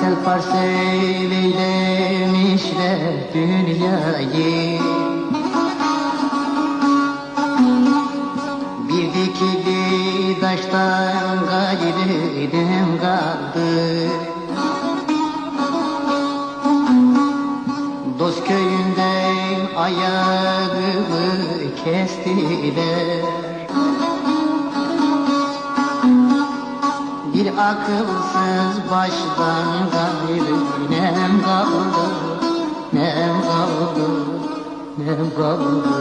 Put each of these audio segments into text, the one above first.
Parsel parsel eylemişler dünyayı. Bir dikili taştan gayrıdım kaldı. Dost köyünden ayağımı kestiler. Bir akılsız baştan gayrı nem kaldı, nem kaldı, nem kaldı.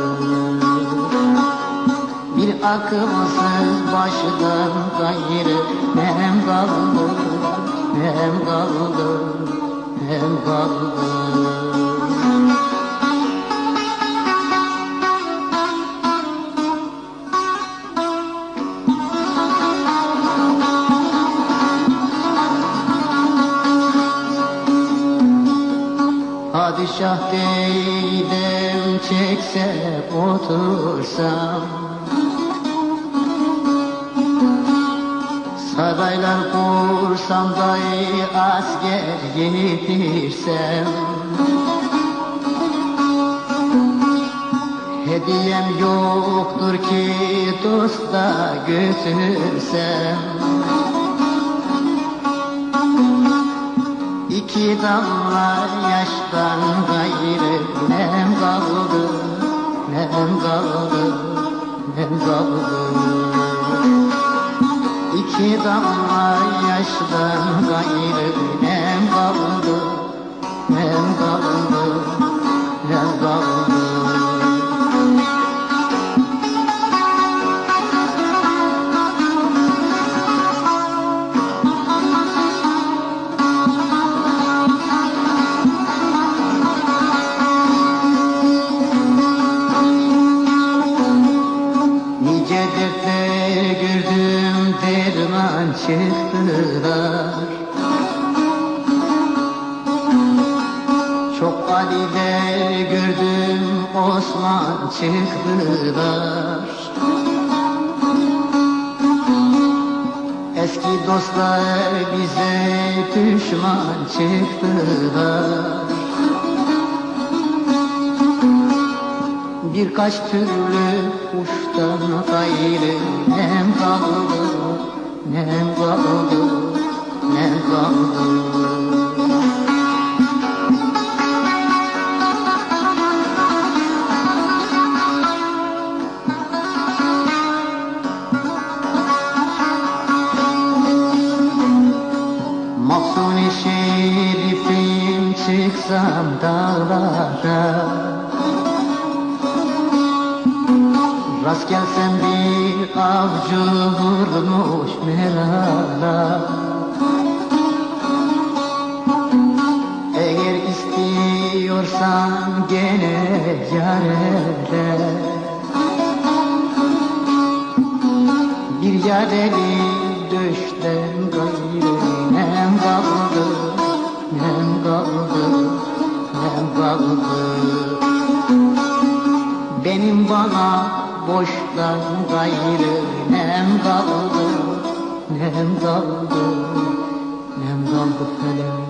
Bir akılsız baştan gayrı nem kaldı, nem kaldı, nem kaldı. Padişah değilim çekse otursam, saraylar kursam dahi asker yetirsem, hediyem yoktur ki dosta götürsem. İki damla yaştan gayrı nem kaldı, nem kaldı, nem kaldı. İki damla yaştan gayrı nem kaldı, nem kaldı, nem kaldı. Gördüm derman çıktılar. Çok aliler gördüm Osman çıktılar. Eski dostlar bize düşman çıktılar. Birkaç türlü uçtan gayrı nem kaldı, nem kaldı, nem kaldı. Mahzun-i şerifim çıksam dağlara, rast gelsem bir avcı vurmuş merala. Eğer istiyorsan gene yarele, bir yareli düşten gayrı nem kaldı, nem kaldı, nem kaldı. Benim bana boştan gayrı nem kaldı, nem kaldı, nem kaldı felek.